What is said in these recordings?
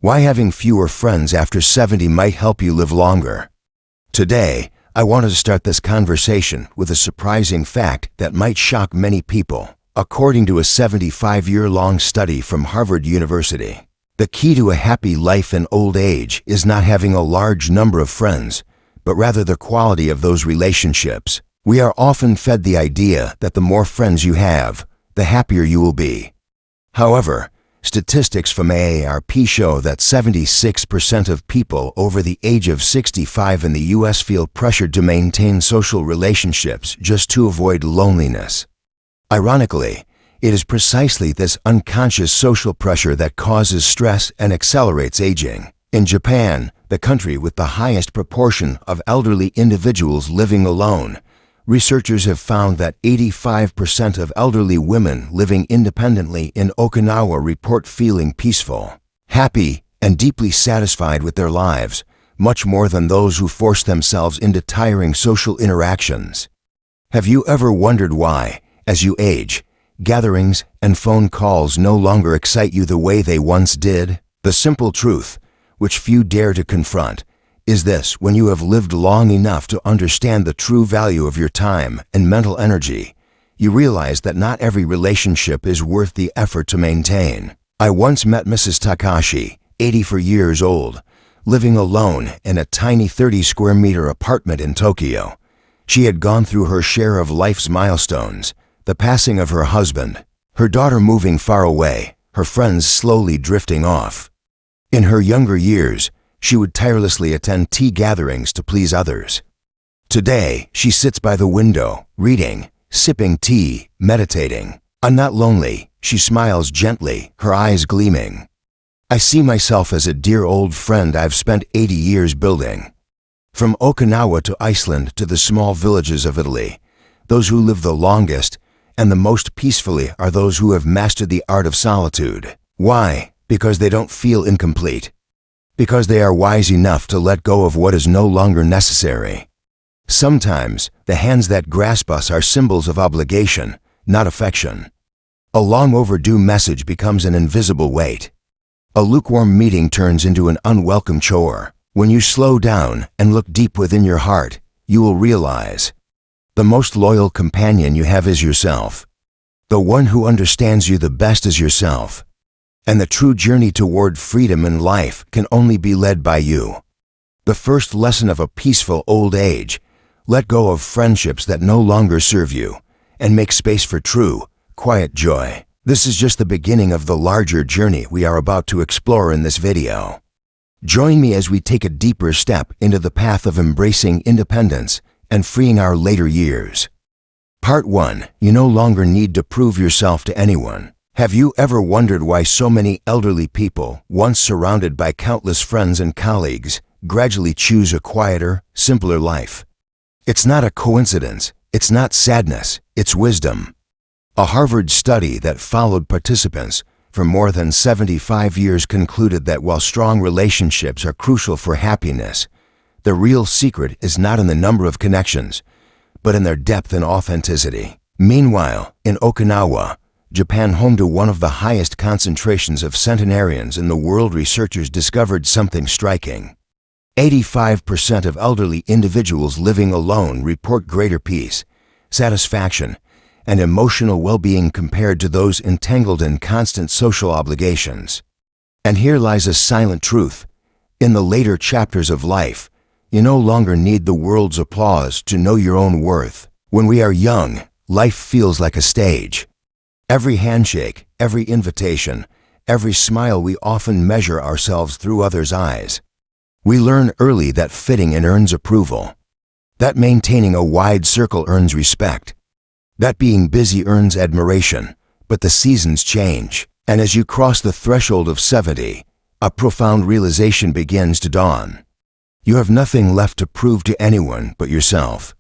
Why having fewer friends after 70 might help you live longer. Today, I wanted to start this conversation with a surprising fact that might shock many people. According to a 75-year-long study from Harvard University, the key to a happy life in old age is not having a large number of friends, but rather the quality of those relationships. We are often fed the idea that the more friends you have, the happier you will be. However, statistics from AARP show that 76% of people over the age of 65 in the U.S. feel pressured to maintain social relationships just to avoid loneliness. Ironically, it is precisely this unconscious social pressure that causes stress and accelerates aging. In Japan, the country with the highest proportion of elderly individuals living alone, researchers have found that 85% of elderly women living independently in Okinawa report feeling peaceful, happy, and deeply satisfied with their lives, much more than those who force themselves into tiring social interactions. Have you ever wondered why, as you age, gatherings and phone calls no longer excite you the way they once did? The simple truth, which few dare to confront, is this: when you have lived long enough to understand the true value of your time and mental energy, you realize that not every relationship is worth the effort to maintain. I once met Mrs. Takashi, 84 years old, living alone in a tiny 30-square-meter apartment in Tokyo. She had gone through her share of life's milestones: the passing of her husband, her daughter moving far away, her friends slowly drifting off. In her younger years, she would tirelessly attend tea gatherings to please others. Today, she sits by the window, reading, sipping tea, meditating. "I'm not lonely," she smiles gently, her eyes gleaming. "I see myself as a dear old friend I've spent 80 years building." From Okinawa to Iceland to the small villages of Italy, those who live the longest and the most peacefully are those who have mastered the art of solitude. Why? Because they don't feel incomplete. Because they are wise enough to let go of what is no longer necessary. Sometimes, the hands that grasp us are symbols of obligation, not affection. A long overdue message becomes an invisible weight. A lukewarm meeting turns into an unwelcome chore. When you slow down and look deep within your heart, you will realize the most loyal companion you have is yourself. The one who understands you the best is yourself. And the true journey toward freedom in life can only be led by you. The first lesson of a peaceful old age: let go of friendships that no longer serve you, and make space for true, quiet joy. This is just the beginning of the larger journey we are about to explore in this video. Join me as we take a deeper step into the path of embracing independence and freeing our later years. Part 1. You no longer need to prove yourself to anyone. Have you ever wondered why so many elderly people, once surrounded by countless friends and colleagues, gradually choose a quieter, simpler life? It's not a coincidence. It's not sadness. It's wisdom. A Harvard study that followed participants for more than 75 years concluded that while strong relationships are crucial for happiness, the real secret is not in the number of connections, but in their depth and authenticity. Meanwhile, in Okinawa, Japan, home to one of the highest concentrations of centenarians in the world, researchers discovered something striking. 85% of elderly individuals living alone report greater peace, satisfaction, and emotional well-being compared to those entangled in constant social obligations. And here lies a silent truth: in the later chapters of life, you no longer need the world's applause to know your own worth. When we are young, life feels like a stage. Every handshake, every invitation, every smile, we often measure ourselves through others' eyes. We learn early that fitting in earns approval, that maintaining a wide circle earns respect, that being busy earns admiration. But the seasons change, and as you cross the threshold of 70, a profound realization begins to dawn. You have nothing left to prove to anyone but yourself.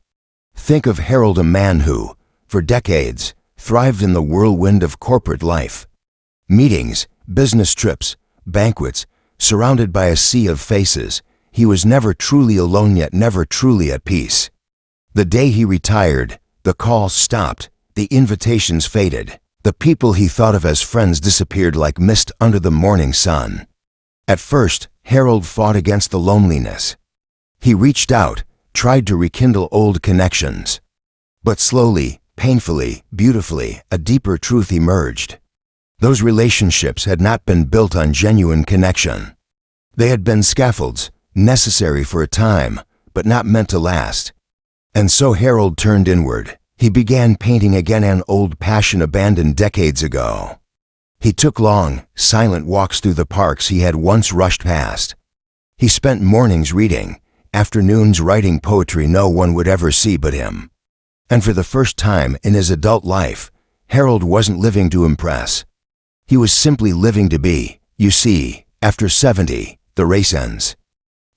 Think of Harold, a man who, for decades, thrived in the whirlwind of corporate life. Meetings, business trips, banquets, surrounded by a sea of faces, he was never truly alone, yet never truly at peace. The day he retired, the calls stopped, the invitations faded, the people he thought of as friends disappeared like mist under the morning sun. At first, Harold fought against the loneliness. He reached out, tried to rekindle old connections. But slowly, painfully, beautifully, a deeper truth emerged. Those relationships had not been built on genuine connection. They had been scaffolds, necessary for a time, but not meant to last. And so Harold turned inward. He began painting again an old passion abandoned decades ago. He took long, silent walks through the parks he had once rushed past. He spent mornings reading, afternoons writing poetry no one would ever see but him. And for the first time in his adult life, Harold wasn't living to impress. He was simply living to be. You see, after 70, the race ends.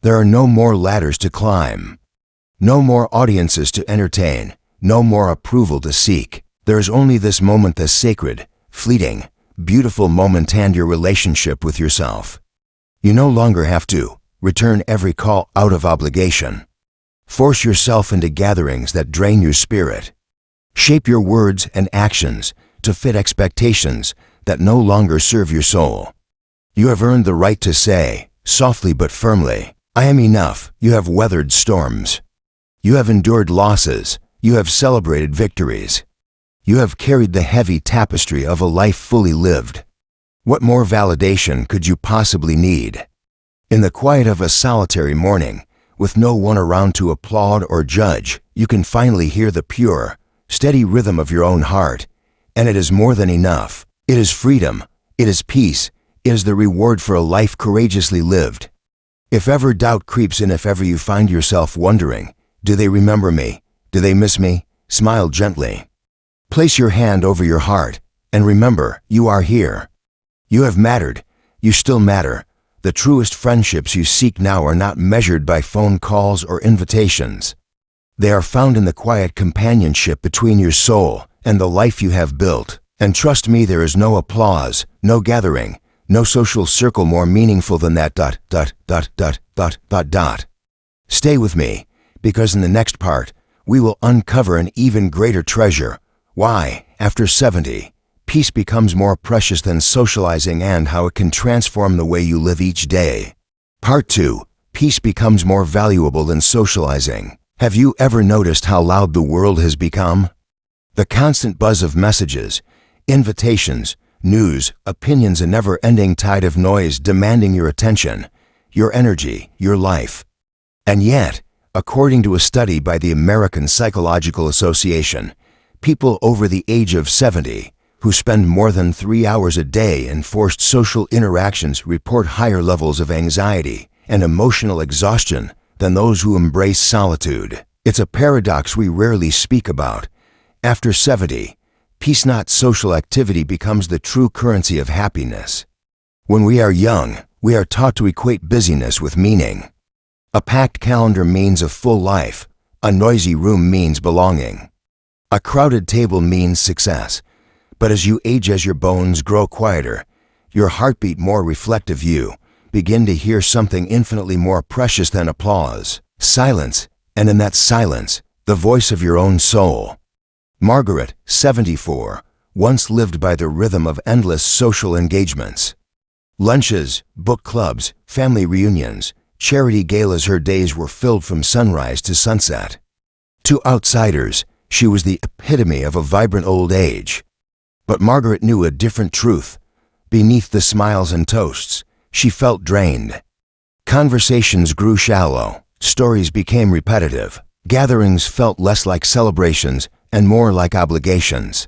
There are no more ladders to climb. No more audiences to entertain. No more approval to seek. There is only this moment, this sacred, fleeting, beautiful moment, and your relationship with yourself. You no longer have to return every call out of obligation. Force yourself into gatherings that drain your spirit. Shape your words and actions to fit expectations that no longer serve your soul. You have earned the right to say, softly but firmly, I am enough. You have weathered storms. You have endured losses. You have celebrated victories. You have carried the heavy tapestry of a life fully lived. What more validation could you possibly need? In the quiet of a solitary morning, with no one around to applaud or judge, you can finally hear the pure, steady rhythm of your own heart, and it is more than enough. It is freedom. It is peace. It is the reward for a life courageously lived. If ever doubt creeps in, if ever you find yourself wondering, do they remember me? Do they miss me? Smile gently. Place your hand over your heart, and remember, you are here. You have mattered. You still matter. The truest friendships you seek now are not measured by phone calls or invitations. They are found in the quiet companionship between your soul and the life you have built. And trust me, there is no applause, no gathering, no social circle more meaningful than that ... Stay with me, because in the next part, we will uncover an even greater treasure. Why, after 70, peace becomes more precious than socializing, and how it can transform the way you live each day. Part 2. Peace becomes more valuable than socializing. Have you ever noticed how loud the world has become? The constant buzz of messages, invitations, news, opinions, a never-ending tide of noise demanding your attention, your energy, your life. And yet, according to a study by the American Psychological Association, people over the age of 70 who spend more than 3 hours a day in forced social interactions report higher levels of anxiety and emotional exhaustion than those who embrace solitude. It's a paradox we rarely speak about. After 70, peace, not social activity, becomes the true currency of happiness. When we are young, we are taught to equate busyness with meaning. A packed calendar means a full life. A noisy room means belonging. A crowded table means success. But as you age, as your bones grow quieter, your heartbeat more reflective, you begin to hear something infinitely more precious than applause. Silence, and in that silence, the voice of your own soul. Margaret, 74, once lived by the rhythm of endless social engagements. Lunches, book clubs, family reunions, charity galas, her days were filled from sunrise to sunset. To outsiders, she was the epitome of a vibrant old age. But Margaret knew a different truth. Beneath the smiles and toasts, she felt drained. Conversations grew shallow, stories became repetitive, gatherings felt less like celebrations and more like obligations.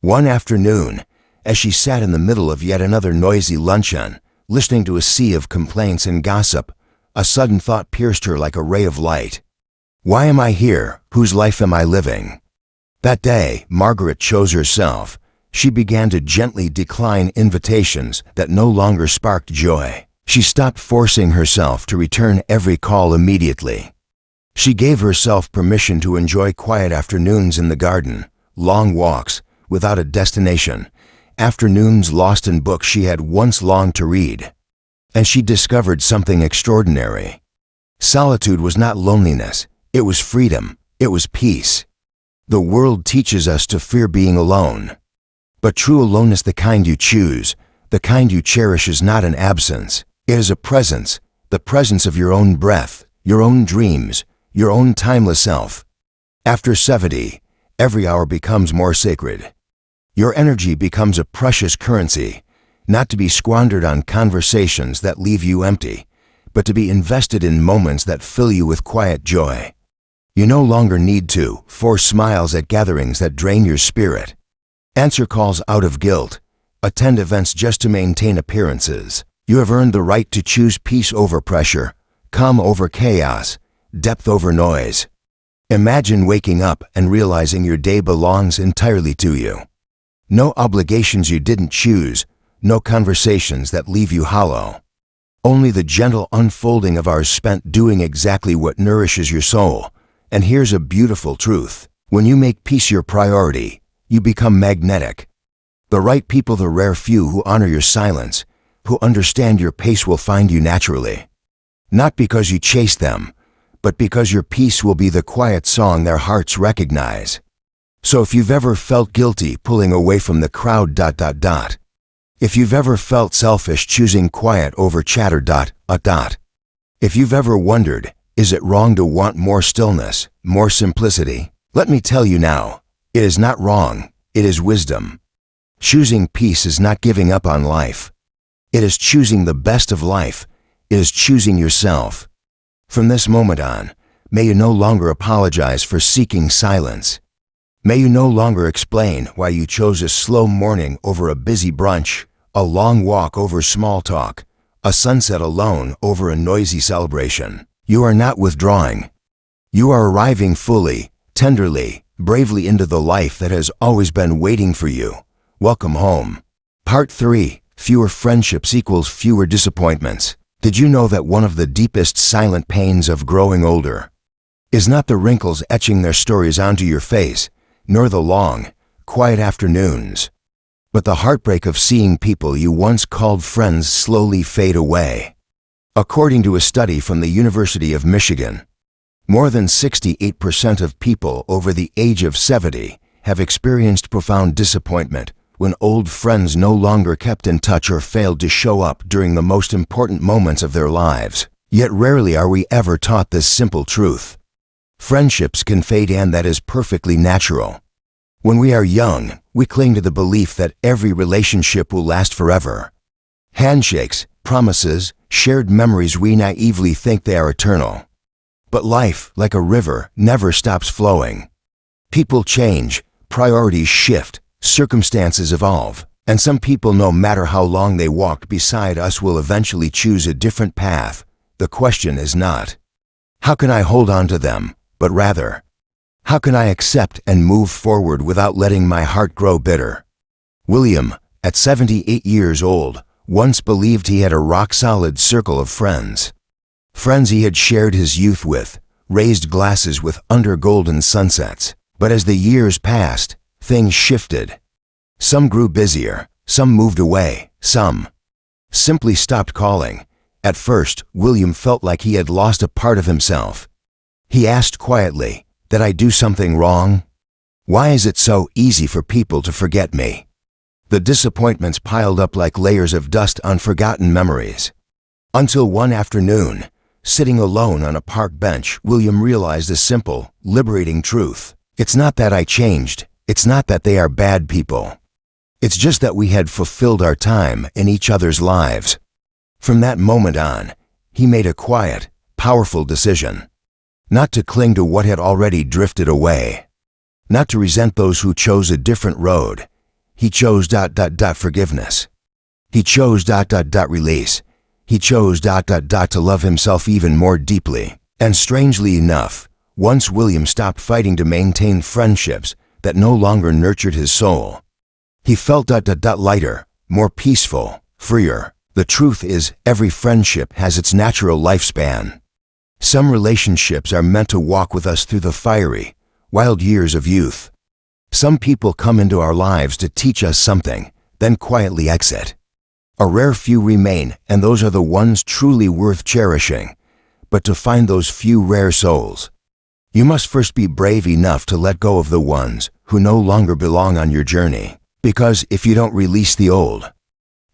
One afternoon, as she sat in the middle of yet another noisy luncheon, listening to a sea of complaints and gossip, a sudden thought pierced her like a ray of light. Why am I here? Whose life am I living? That day, Margaret chose herself. She began to gently decline invitations that no longer sparked joy. She stopped forcing herself to return every call immediately. She gave herself permission to enjoy quiet afternoons in the garden, long walks without a destination, afternoons lost in books she had once longed to read. And she discovered something extraordinary. Solitude was not loneliness. It was freedom. It was peace. The world teaches us to fear being alone. But true aloneness, the kind you choose, the kind you cherish, is not an absence. It is a presence, the presence of your own breath, your own dreams, your own timeless self. After 70, every hour becomes more sacred. Your energy becomes a precious currency, not to be squandered on conversations that leave you empty, but to be invested in moments that fill you with quiet joy. You no longer need to force smiles at gatherings that drain your spirit. Answer calls out of guilt. Attend events just to maintain appearances. You have earned the right to choose peace over pressure, calm over chaos, depth over noise. Imagine waking up and realizing your day belongs entirely to you. No obligations you didn't choose, no conversations that leave you hollow. Only the gentle unfolding of hours spent doing exactly what nourishes your soul. And here's a beautiful truth. When you make peace your priority, you become magnetic. The right people, the rare few who honor your silence, who understand your pace, will find you naturally. Not because you chase them, but because your peace will be the quiet song their hearts recognize. So if you've ever felt guilty pulling away from the crowd, if you've ever felt selfish choosing quiet over chatter, if you've ever wondered, is it wrong to want more stillness, more simplicity? Let me tell you now, it is not wrong, it is wisdom. Choosing peace is not giving up on life. It is choosing the best of life. It is choosing yourself. From this moment on, may you no longer apologize for seeking silence. May you no longer explain why you chose a slow morning over a busy brunch, a long walk over small talk, a sunset alone over a noisy celebration. You are not withdrawing. You are arriving fully, tenderly, bravely into the life that has always been waiting for you. Welcome home. Part 3. Fewer friendships equals fewer disappointments. Did you know that one of the deepest silent pains of growing older is not the wrinkles etching their stories onto your face, nor the long, quiet afternoons, but the heartbreak of seeing people you once called friends slowly fade away? According to a study from the University of Michigan, more than 68% of people over the age of 70 have experienced profound disappointment when old friends no longer kept in touch or failed to show up during the most important moments of their lives. Yet rarely are we ever taught this simple truth. Friendships can fade, and that is perfectly natural. When we are young, we cling to the belief that every relationship will last forever. Handshakes, promises, shared memories, we naively think they are eternal. But life, like a river, never stops flowing. People change, priorities shift, circumstances evolve, and some people, no matter how long they walked beside us, will eventually choose a different path. The question is not, how can I hold on to them, but rather, how can I accept and move forward without letting my heart grow bitter? William, at 78 years old, once believed he had a rock-solid circle of friends. Friends he had shared his youth with, raised glasses with under golden sunsets. But as the years passed, things shifted. Some grew busier, some moved away, some simply stopped calling. At first, William felt like he had lost a part of himself. He asked quietly, "Did I do something wrong? Why is it so easy for people to forget me?" The disappointments piled up like layers of dust on forgotten memories. Until one afternoon, sitting alone on a park bench, William realized a simple, liberating truth. It's not that I changed. It's not that they are bad people. It's just that we had fulfilled our time in each other's lives. From that moment on, he made a quiet, powerful decision. Not to cling to what had already drifted away. Not to resent those who chose a different road. He chose forgiveness. He chose release. He chose to love himself even more deeply. And strangely enough, once William stopped fighting to maintain friendships that no longer nurtured his soul, he felt lighter, more peaceful, freer. The truth is, every friendship has its natural lifespan. Some relationships are meant to walk with us through the fiery, wild years of youth. Some people come into our lives to teach us something, then quietly exit. A rare few remain, and those are the ones truly worth cherishing. But to find those few rare souls, you must first be brave enough to let go of the ones who no longer belong on your journey. Because if you don't release the old,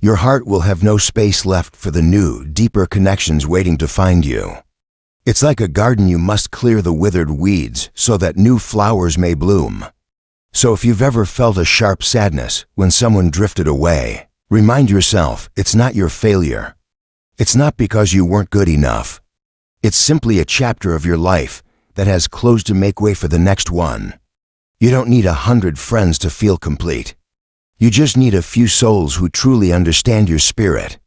Your heart will have no space left for the new, deeper connections waiting to find you. It's like a garden, you must clear the withered weeds so that new flowers may bloom. So if you've ever felt a sharp sadness when someone drifted away, remind yourself it's not your failure. It's not because you weren't good enough. It's simply a chapter of your life that has closed to make way for the next one. You don't need 100 friends to feel complete. You just need a few souls who truly understand your spirit.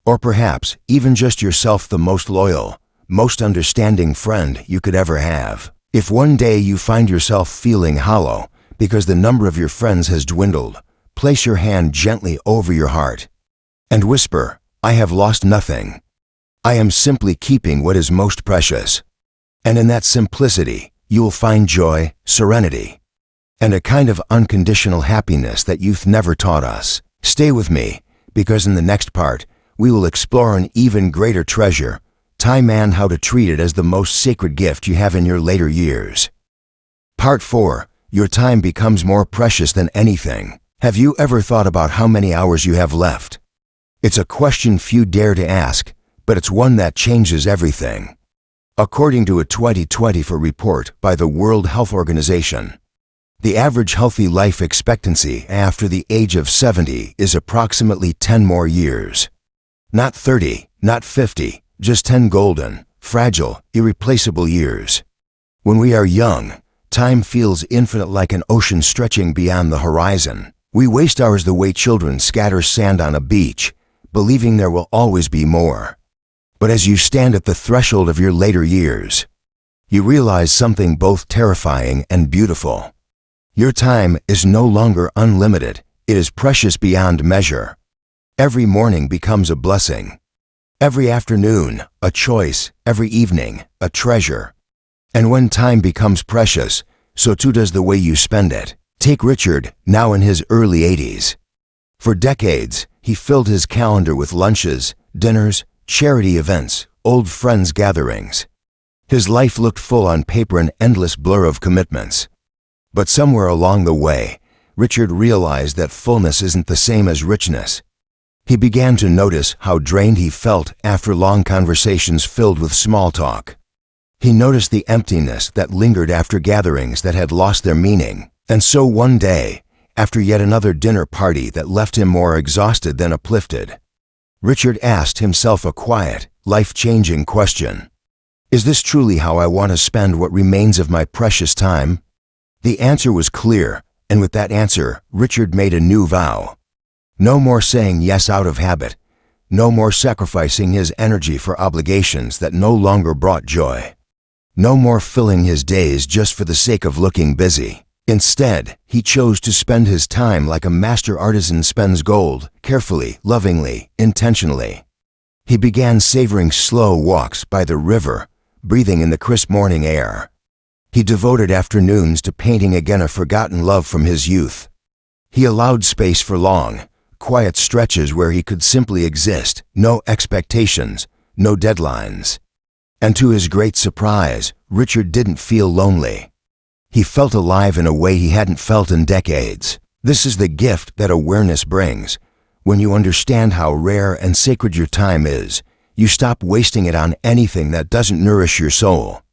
Or perhaps even just yourself, the most loyal, most understanding friend you could ever have. If one day you find yourself feeling hollow because the number of your friends has dwindled, place your hand gently over your heart and whisper, "I have lost nothing. I am simply keeping what is most precious." And in that simplicity, you will find joy, serenity, and a kind of unconditional happiness that youth never taught us. Stay with me, because in the next part, we will explore an even greater treasure, time, and how to treat it as the most sacred gift you have in your later years. Part 4. Your time becomes more precious than anything. Have you ever thought about how many hours you have left? It's a question few dare to ask, but it's one that changes everything. According to a 2024 report by the World Health Organization, the average healthy life expectancy after the age of 70 is approximately 10 more years. Not 30, not 50, just 10 golden, fragile, irreplaceable years. When we are young, time feels infinite, like an ocean stretching beyond the horizon. We waste hours the way children scatter sand on a beach, believing there will always be more. But as you stand at the threshold of your later years, you realize something both terrifying and beautiful. Your time is no longer unlimited, it is precious beyond measure. Every morning becomes a blessing. Every afternoon, a choice. Every evening, a treasure. And when time becomes precious, so too does the way you spend it. Take Richard, now in his early 80s. For decades, he filled his calendar with lunches, dinners, charity events, old friends gatherings. His life looked full on paper, an endless blur of commitments. But somewhere along the way, Richard realized that fullness isn't the same as richness. He began to notice how drained he felt after long conversations filled with small talk. He noticed the emptiness that lingered after gatherings that had lost their meaning. And so one day, after yet another dinner party that left him more exhausted than uplifted, Richard asked himself a quiet, life-changing question. Is this truly how I want to spend what remains of my precious time? The answer was clear, and with that answer, Richard made a new vow. No more saying yes out of habit. No more sacrificing his energy for obligations that no longer brought joy. No more filling his days just for the sake of looking busy. Instead, he chose to spend his time like a master artisan spends gold, carefully, lovingly, intentionally. He began savoring slow walks by the river, breathing in the crisp morning air. He devoted afternoons to painting again a forgotten love from his youth. He allowed space for long, quiet stretches where he could simply exist, no expectations, no deadlines. And to his great surprise, Richard didn't feel lonely. He felt alive in a way he hadn't felt in decades. This is the gift that awareness brings. When you understand how rare and sacred your time is, you stop wasting it on anything that doesn't nourish your soul.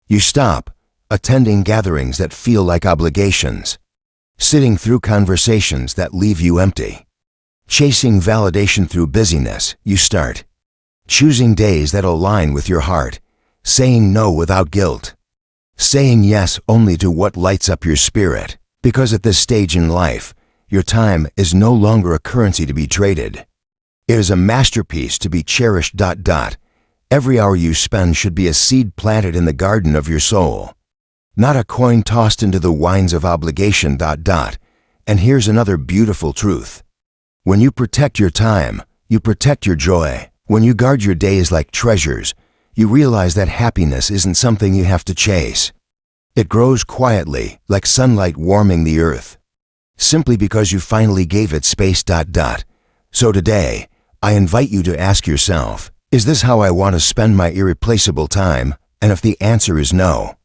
You stop attending gatherings that feel like obligations, sitting through conversations that leave you empty, chasing validation through busyness. You start choosing days that align with your heart, saying no without guilt, saying yes only to what lights up your spirit. Because at this stage in life, your time is no longer a currency to be traded. It is a masterpiece to be cherished. Every hour you spend should be a seed planted in the garden of your soul, not a coin tossed into the winds of obligation. And here's another beautiful truth. When you protect your time, you protect your joy. When you guard your days like treasures, you realize that happiness isn't something you have to chase. It grows quietly, like sunlight warming the earth, simply because you finally gave it space. So today, I invite you to ask yourself, is this how I want to spend my irreplaceable time? And if the answer is no,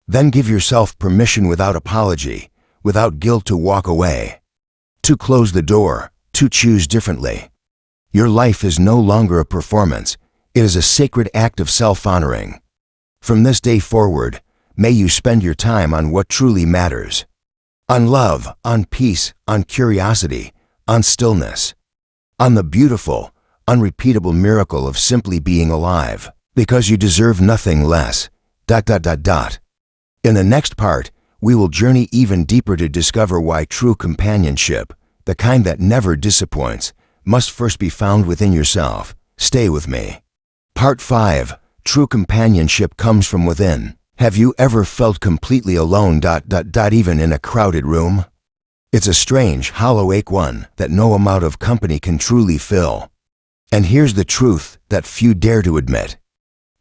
then give yourself permission without apology, without guilt, to walk away, to close the door, to choose differently. Your life is no longer a performance. It is a sacred act of self-honoring. From this day forward, may you spend your time on what truly matters. On love, on peace, on curiosity, on stillness. On the beautiful, unrepeatable miracle of simply being alive, because you deserve nothing less. In the next part, we will journey even deeper to discover why true companionship, the kind that never disappoints, must first be found within yourself. Stay with me. Part 5. True companionship comes from within. Have you ever felt completely alone, even in a crowded room? It's a strange, hollow ache, one that no amount of company can truly fill. And here's the truth that few dare to admit.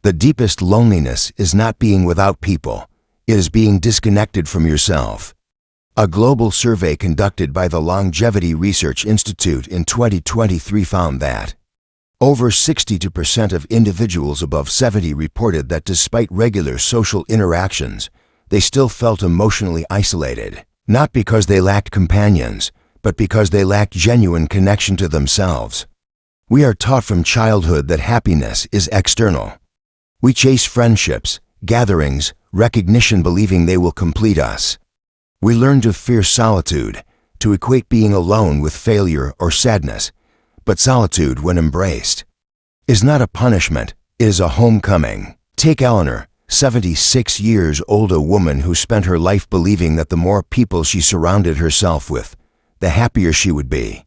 The deepest loneliness is not being without people. It is being disconnected from yourself. A global survey conducted by the Longevity Research Institute in 2023 found that over 62% of individuals above 70 reported that despite regular social interactions, they still felt emotionally isolated, not because they lacked companions, but because they lacked genuine connection to themselves. We are taught from childhood that happiness is external. We chase friendships, gatherings, recognition, believing they will complete us. We learn to fear solitude, to equate being alone with failure or sadness. But solitude, when embraced, is not a punishment, it is a homecoming. Take Eleanor, 76 years old, a woman who spent her life believing that the more people she surrounded herself with, the happier she would be.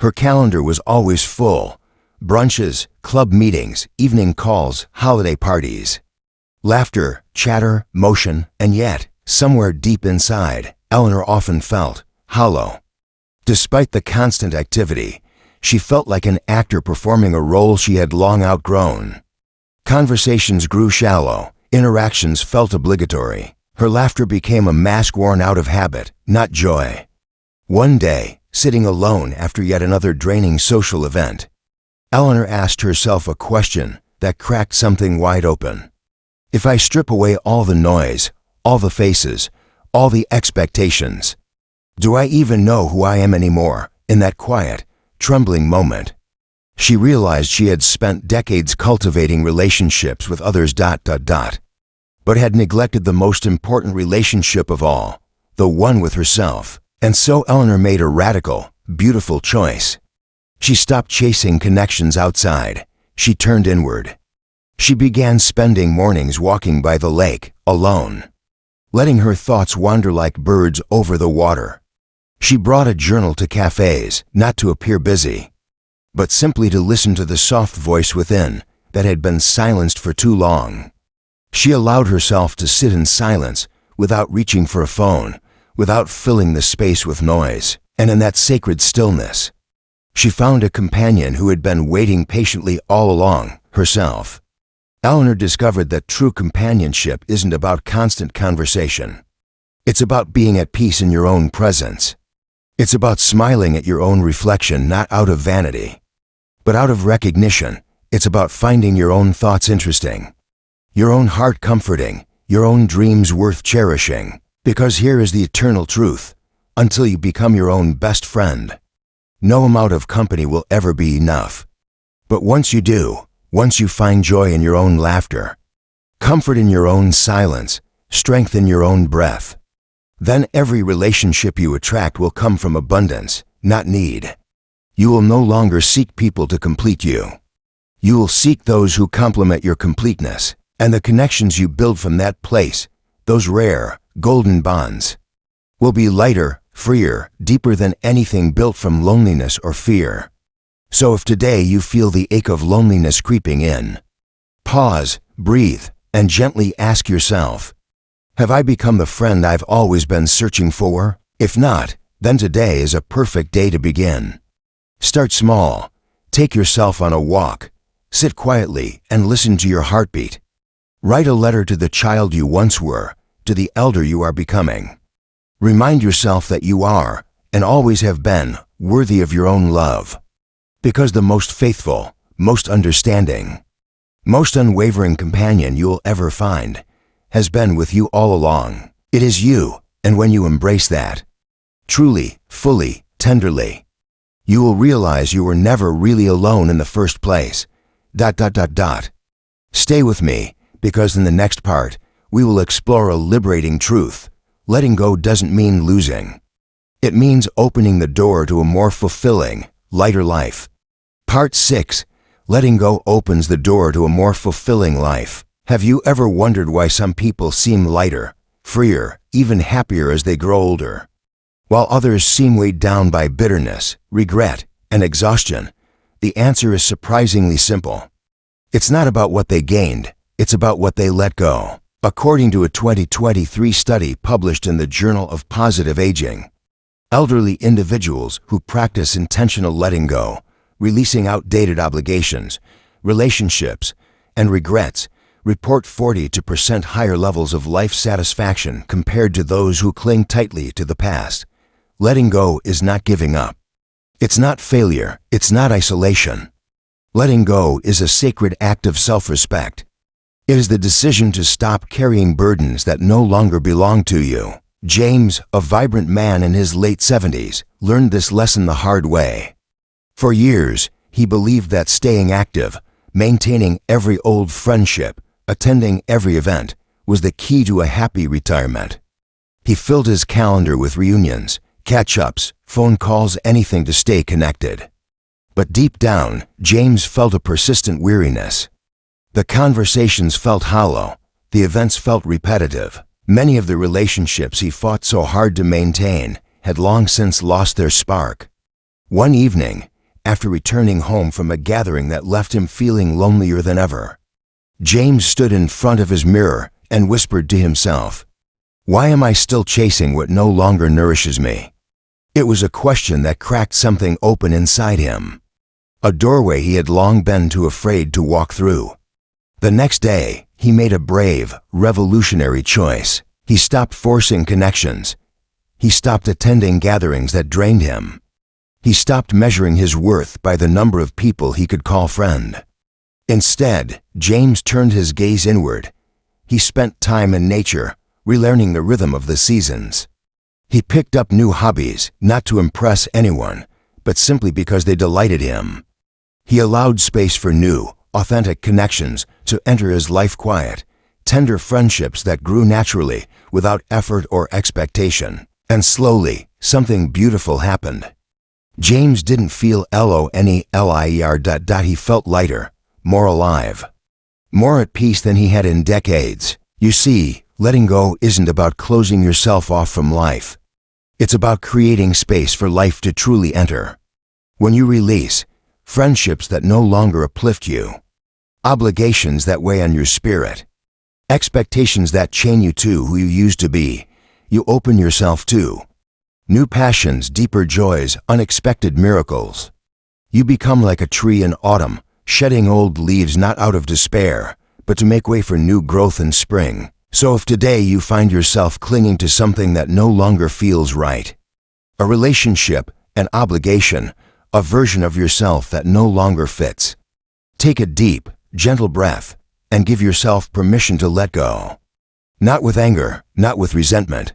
Her calendar was always full: brunches, club meetings, evening calls, holiday parties. Laughter, chatter, motion, and yet, somewhere deep inside, Eleanor often felt hollow. Despite the constant activity, she felt like an actor performing a role she had long outgrown. Conversations grew shallow, interactions felt obligatory. Her laughter became a mask worn out of habit, not joy. One day, sitting alone after yet another draining social event, Eleanor asked herself a question that cracked something wide open. If I strip away all the noise, all the faces, all the expectations, do I even know who I am anymore? In that quiet, trembling moment, she realized she had spent decades cultivating relationships with others, but had neglected the most important relationship of all, the one with herself. And so Eleanor made a radical, beautiful choice. She stopped chasing connections outside. She turned inward. She began spending mornings walking by the lake, alone, letting her thoughts wander like birds over the water. She brought a journal to cafes, not to appear busy, but simply to listen to the soft voice within that had been silenced for too long. She allowed herself to sit in silence, without reaching for a phone, without filling the space with noise. And in that sacred stillness, she found a companion who had been waiting patiently all along, herself. Eleanor discovered that true companionship isn't about constant conversation. It's about being at peace in your own presence. It's about smiling at your own reflection, not out of vanity, but out of recognition. It's about finding your own thoughts interesting, your own heart comforting, your own dreams worth cherishing. Because here is the eternal truth: until you become your own best friend, no amount of company will ever be enough. But once you do, once you find joy in your own laughter, comfort in your own silence, strength in your own breath, then every relationship you attract will come from abundance, not need. You will no longer seek people to complete you. You will seek those who complement your completeness, and the connections you build from that place, those rare, golden bonds, will be lighter, freer, deeper than anything built from loneliness or fear. So if today you feel the ache of loneliness creeping in, pause, breathe, and gently ask yourself, have I become the friend I've always been searching for? If not, then today is a perfect day to begin. Start small. Take yourself on a walk. Sit quietly and listen to your heartbeat. Write a letter to the child you once were, to the elder you are becoming. Remind yourself that you are, and always have been, worthy of your own love. Because the most faithful, most understanding, most unwavering companion you'll ever find has been with you all along. It is you, and when you embrace that, truly, fully, tenderly, You will realize you were never really alone in the first place. ... Stay with me, because in the next part, we will explore a liberating truth. Letting go doesn't mean losing. It means opening the door to a more fulfilling, lighter life. Part 6. Letting go opens the door to a more fulfilling life. Have you ever wondered why some people seem lighter, freer, even happier as they grow older, while others seem weighed down by bitterness, regret, and exhaustion? The answer is surprisingly simple. It's not about what they gained, it's about what they let go. According to a 2023 study published in the Journal of Positive Aging, elderly individuals who practice intentional letting go, releasing outdated obligations, relationships, and regrets, report 40% higher levels of life satisfaction compared to those who cling tightly to the past. Letting go is not giving up. It's not failure, it's not isolation. Letting go is a sacred act of self-respect. It is the decision to stop carrying burdens that no longer belong to you. James, a vibrant man in his late 70s, learned this lesson the hard way. For years, he believed that staying active, maintaining every old friendship, attending every event, was the key to a happy retirement. He filled his calendar with reunions, catch-ups, phone calls, anything to stay connected. But deep down, James felt a persistent weariness. The conversations felt hollow, the events felt repetitive. Many of the relationships he fought so hard to maintain had long since lost their spark. One evening, after returning home from a gathering that left him feeling lonelier than ever, James stood in front of his mirror and whispered to himself, "Why am I still chasing what no longer nourishes me?" It was a question that cracked something open inside him, a doorway he had long been too afraid to walk through. The next day, he made a brave, revolutionary choice. He stopped forcing connections. He stopped attending gatherings that drained him. He stopped measuring his worth by the number of people he could call friend. Instead, James turned his gaze inward. He spent time in nature, relearning the rhythm of the seasons. He picked up new hobbies, not to impress anyone, but simply because they delighted him. He allowed space for new, authentic connections to enter his life, quiet, tender friendships that grew naturally, without effort or expectation. And slowly, something beautiful happened. James didn't feel lonelier. He felt lighter, more alive, more at peace than he had in decades. You see, letting go isn't about closing yourself off from life. It's about creating space for life to truly enter. When you release friendships that no longer uplift you, obligations that weigh on your spirit, expectations that chain you to who you used to be, you open yourself to new passions, deeper joys, unexpected miracles. You become like a tree in autumn, shedding old leaves not out of despair, but to make way for new growth in spring. So if today you find yourself clinging to something that no longer feels right, a relationship, an obligation, a version of yourself that no longer fits, take a deep, gentle breath and give yourself permission to let go. Not with anger, not with resentment,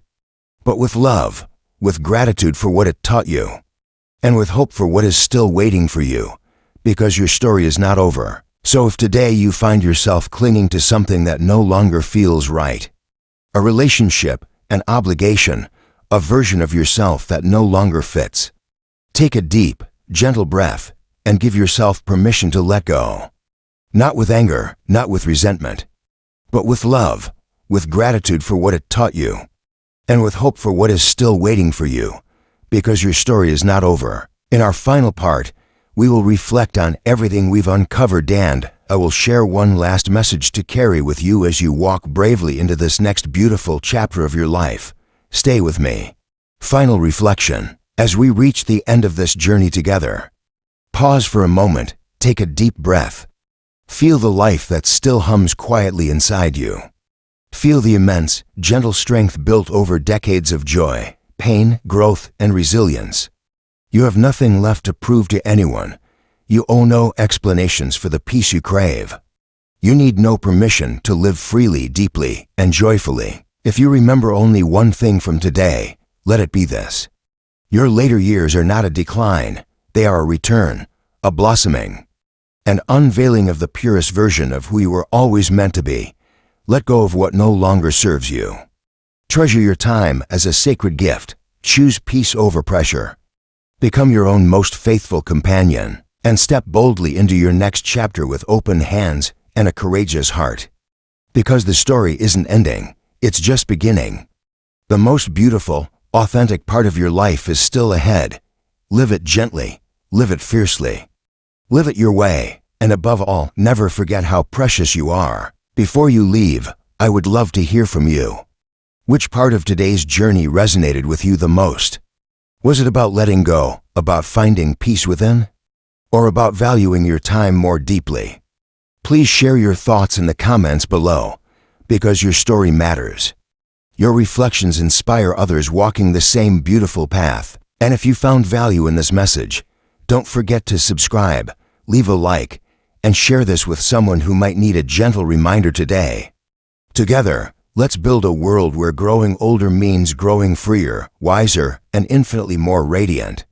but with love, with gratitude for what it taught you, and with hope for what is still waiting for you, because your story is not over. So if today you find yourself clinging to something that no longer feels right, a relationship, an obligation, a version of yourself that no longer fits, take a deep, gentle breath and give yourself permission to let go. Not with anger, not with resentment, but with love, with gratitude for what it taught you, and with hope for what is still waiting for you, because your story is not over. In our final part, we will reflect on everything we've uncovered, and I will share one last message to carry with you as you walk bravely into this next beautiful chapter of your life. Stay with me. Final reflection. As we reach the end of this journey together, pause for a moment, take a deep breath. Feel the life that still hums quietly inside you. Feel the immense, gentle strength built over decades of joy, pain, growth, and resilience. You have nothing left to prove to anyone. You owe no explanations for the peace you crave. You need no permission to live freely, deeply, and joyfully. If you remember only one thing from today, let it be this. Your later years are not a decline. They are a return, a blossoming, an unveiling of the purest version of who you were always meant to be. Let go of what no longer serves you. Treasure your time as a sacred gift. Choose peace over pressure. Become your own most faithful companion, and step boldly into your next chapter with open hands and a courageous heart. Because the story isn't ending, it's just beginning. The most beautiful, authentic part of your life is still ahead. Live it gently, live it fiercely. Live it your way, and above all, never forget how precious you are. Before you leave, I would love to hear from you. Which part of today's journey resonated with you the most? Was it about letting go, about finding peace within, or about valuing your time more deeply? Please share your thoughts in the comments below, because your story matters. Your reflections inspire others walking the same beautiful path. And if you found value in this message, don't forget to subscribe, leave a like, and share this with someone who might need a gentle reminder today. Together, let's build a world where growing older means growing freer, wiser, and infinitely more radiant.